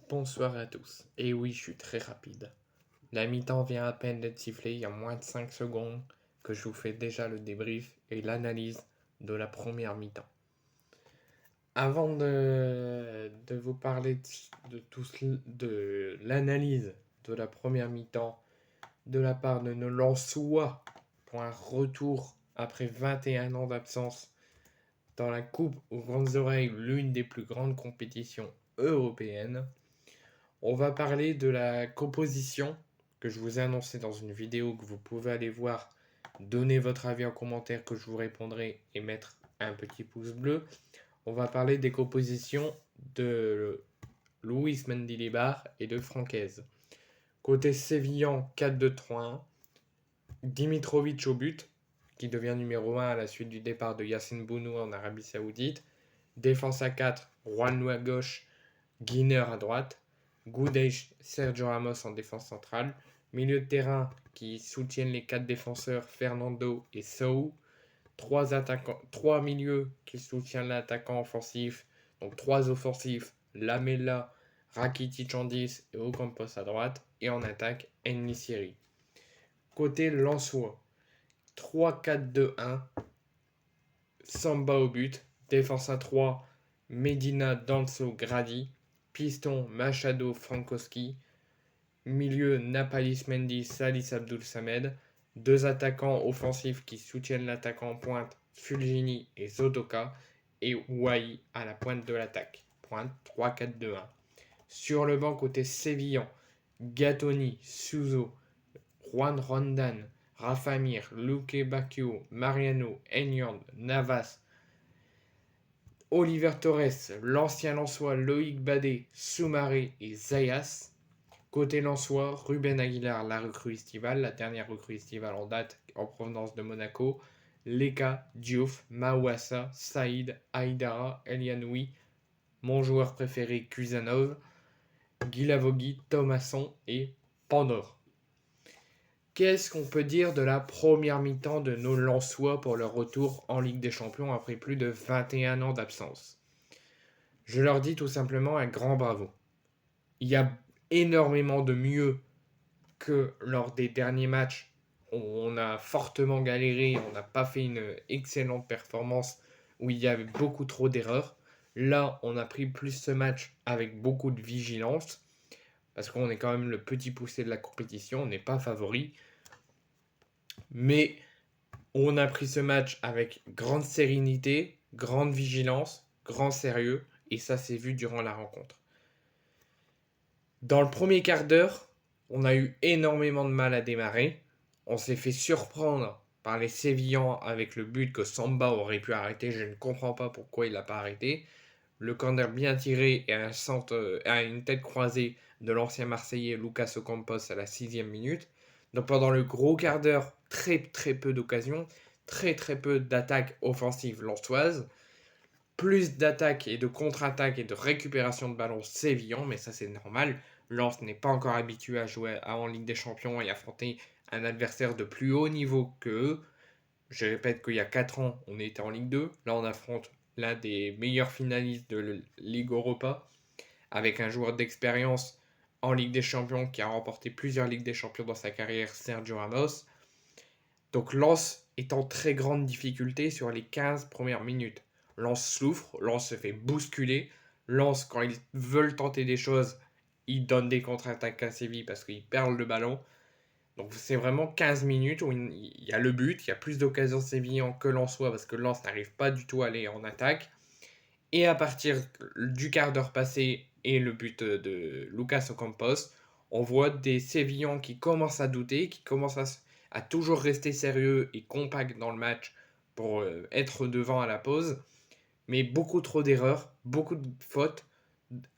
Bonsoir à tous. Et oui, je suis très rapide. La mi-temps vient à peine d'être sifflée, il y a moins de 5 secondes que je vous fais déjà le débrief et l'analyse de la première mi-temps. Avant de vous parler de l'analyse de la première mi-temps de la part de nos Lensois pour un retour après 21 ans d'absence dans la Coupe aux grandes oreilles, l'une des plus grandes compétitions européennes, on va parler de la composition que je vous ai annoncée dans une vidéo que vous pouvez aller voir. Donnez votre avis en commentaire que je vous répondrai et mettre un petit pouce bleu. On va parler des compositions de Luis Mendilibar et de Francaise. Côté Sévillan, 4-2-3-1. Dimitrovic au but, qui devient numéro 1 à la suite du départ de Yassine Bounou en Arabie Saoudite. Défense à 4, Juan à gauche, Guiner à droite. Goudeix, Sergio Ramos en défense centrale. Milieu de terrain qui soutiennent les 4 défenseurs, Fernando et Sow. 3 milieux qui soutiennent l'attaquant offensif. Donc 3 offensifs, Lamela, Rakitic en 10 et Ocampos à droite. Et en attaque, En-Nesyri. Côté Lensois, 3-4-2-1. Samba au but. Défense à 3, Medina, Danso, Gradi. Piston, Machado, Frankowski. Milieu, Napalis Mendy, Salis Abdul Samed. 2 attaquants offensifs qui soutiennent l'attaquant en pointe, Fulgini et Zodoka. Et Wai à la pointe de l'attaque. Pointe 3-4-2-1. Sur le banc côté Sévillan, Gatoni, Suzo, Juan Rondan, Rafa Mir, Luque Bacchio, Mariano, Enyand, Navas, Oliver Torres, l'ancien Lensois Loïc Badé, Soumaré et Zayas. Côté Lensois, Ruben Aguilar, la recrue estivale, la dernière recrue estivale en date en provenance de Monaco. Leka, Diouf, Mawassa, Saïd, Aïdara, Elianoui, mon joueur préféré Kusanov, Guilavogui, Thomasson et Pandore. Qu'est-ce qu'on peut dire de la première mi-temps de nos Lensois pour leur retour en Ligue des Champions après plus de 21 ans d'absence? Je leur dis tout simplement un grand bravo. Il y a énormément de mieux que lors des derniers matchs. On a fortement galéré, on n'a pas fait une excellente performance où il y avait beaucoup trop d'erreurs. Là, on a pris plus ce match avec beaucoup de vigilance parce qu'on est quand même le petit poussé de la compétition, on n'est pas favori. Mais on a pris ce match avec grande sérénité, grande vigilance, grand sérieux, et ça s'est vu durant la rencontre. Dans le premier quart d'heure, on a eu énormément de mal à démarrer. On s'est fait surprendre par les Sévillans avec le but que Samba aurait pu arrêter. Je ne comprends pas pourquoi il l'a pas arrêté. Le corner bien tiré et un centre à une tête croisée de l'ancien Marseillais Lucas Ocampos à la 6e minute. Donc pendant le gros quart d'heure, très peu d'occasions, très peu d'attaques offensives lensoises, plus d'attaques et de contre-attaques et de récupération de ballons sévillants, mais ça c'est normal. Lens n'est pas encore habitué à jouer en Ligue des Champions et affronter un adversaire de plus haut niveau que eux. Je répète qu'il y a 4 ans, on était en Ligue 2. Là, on affronte l'un des meilleurs finalistes de la Ligue Europa, avec un joueur d'expérience en Ligue des Champions qui a remporté plusieurs Ligues des Champions dans sa carrière, Sergio Ramos. Donc Lens est en très grande difficulté sur les 15 premières minutes. Lens souffre, Lens se fait bousculer. Lens, quand ils veulent tenter des choses, ils donnent des contre-attaques à Séville parce qu'ils perdent le ballon. Donc c'est vraiment 15 minutes où il y a le but, il y a plus d'occasions sévillans que Lensois parce que Lens n'arrive pas du tout à aller en attaque. Et à partir du quart d'heure passé et le but de Lucas Ocampos, on voit des Sévillans qui commencent à douter, qui commencent à toujours rester sérieux et compact dans le match pour être devant à la pause. Mais beaucoup trop d'erreurs, beaucoup de fautes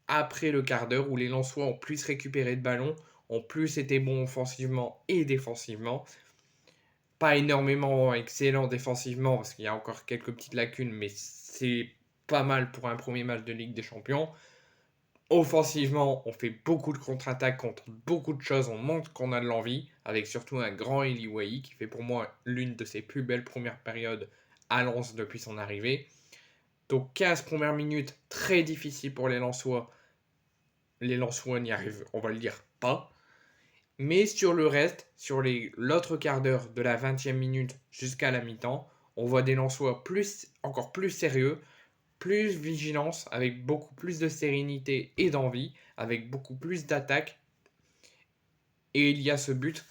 après le quart d'heure où les Lensois ont plus récupéré de ballons, ont plus été bons offensivement et défensivement. Pas énormément excellent défensivement parce qu'il y a encore quelques petites lacunes, mais c'est pas mal pour un premier match de Ligue des Champions. Offensivement, on fait beaucoup de contre-attaques contre beaucoup de choses, on montre qu'on a de l'envie, avec surtout un grand Eli Wahi qui fait pour moi l'une de ses plus belles premières périodes à Lens depuis son arrivée. Donc 15 premières minutes très difficiles pour les Lensois, les Lensois n'y arrivent, on va le dire, pas. Mais sur le reste, sur l'autre quart d'heure de la 20e minute jusqu'à la mi-temps, on voit des Lensois encore plus sérieux, plus vigilance, avec beaucoup plus de sérénité et d'envie, avec beaucoup plus d'attaque. Et il y a ce but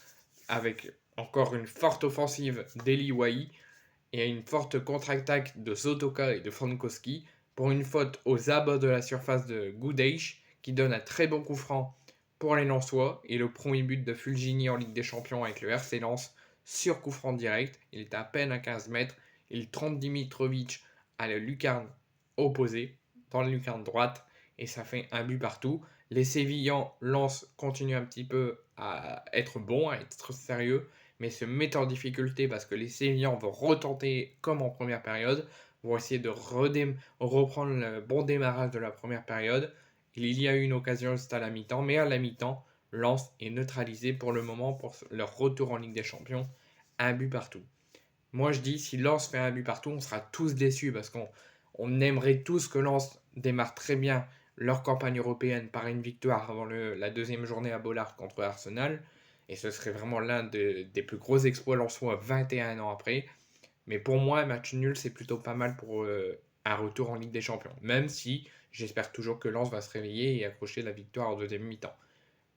avec encore une forte offensive d'Eli Wahi et une forte contre-attaque de Sotoka et de Frankowski pour une faute aux abords de la surface de Gudaish qui donne un très bon coup franc pour les Lensois et le premier but de Fulgini en Ligue des Champions avec le RC Lens sur coup franc direct. Il est à peine à 15 mètres. Il trompe Dimitrovic à la lucarne opposée, dans la lucarne droite, et ça fait un but partout. Les Sévillans Lens continuent un petit peu à être bons, à être sérieux, mais se mettent en difficulté parce que les Sévillans vont retenter comme en première période, vont essayer de reprendre le bon démarrage de la première période. Il y a eu une occasion juste à la mi-temps, mais à la mi-temps, Lens est neutralisé pour le moment pour leur retour en Ligue des Champions. Un but partout. Moi je dis, si Lens fait un but partout, on sera tous déçus parce qu'on aimerait tous que Lens démarre très bien leur campagne européenne par une victoire avant la deuxième journée à Bollard contre Arsenal. Et ce serait vraiment l'un des plus gros exploits lensois 21 ans après. Mais pour moi, un match nul, c'est plutôt pas mal pour un retour en Ligue des Champions. Même si j'espère toujours que Lens va se réveiller et accrocher la victoire en deuxième mi-temps.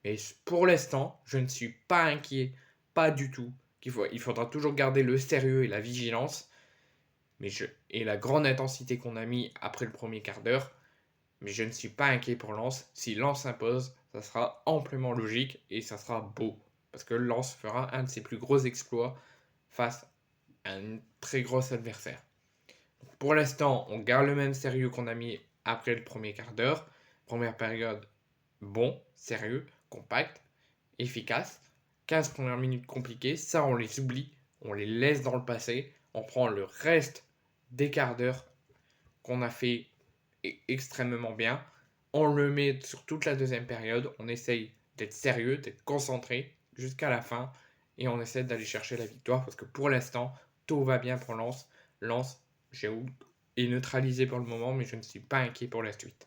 Mais pour l'instant, je ne suis pas inquiet, pas du tout. Il faudra toujours garder le sérieux et la vigilance et la grande intensité qu'on a mis après le premier quart d'heure. Mais je ne suis pas inquiet pour Lens. Si Lens s'impose, ça sera amplement logique et ça sera beau. Parce que Lens fera un de ses plus gros exploits face à un très gros adversaire. Pour l'instant, on garde le même sérieux qu'on a mis après le premier quart d'heure. Première période, bon, sérieux, compact, efficace. 15 premières minutes compliquées, ça on les oublie, on les laisse dans le passé. On prend le reste des quarts d'heure qu'on a fait extrêmement bien. On le met sur toute la deuxième période. On essaye d'être sérieux, d'être concentré jusqu'à la fin. Et on essaie d'aller chercher la victoire parce que pour l'instant, tout va bien pour Lens. Lens est neutralisé pour le moment, mais je ne suis pas inquiet pour la suite.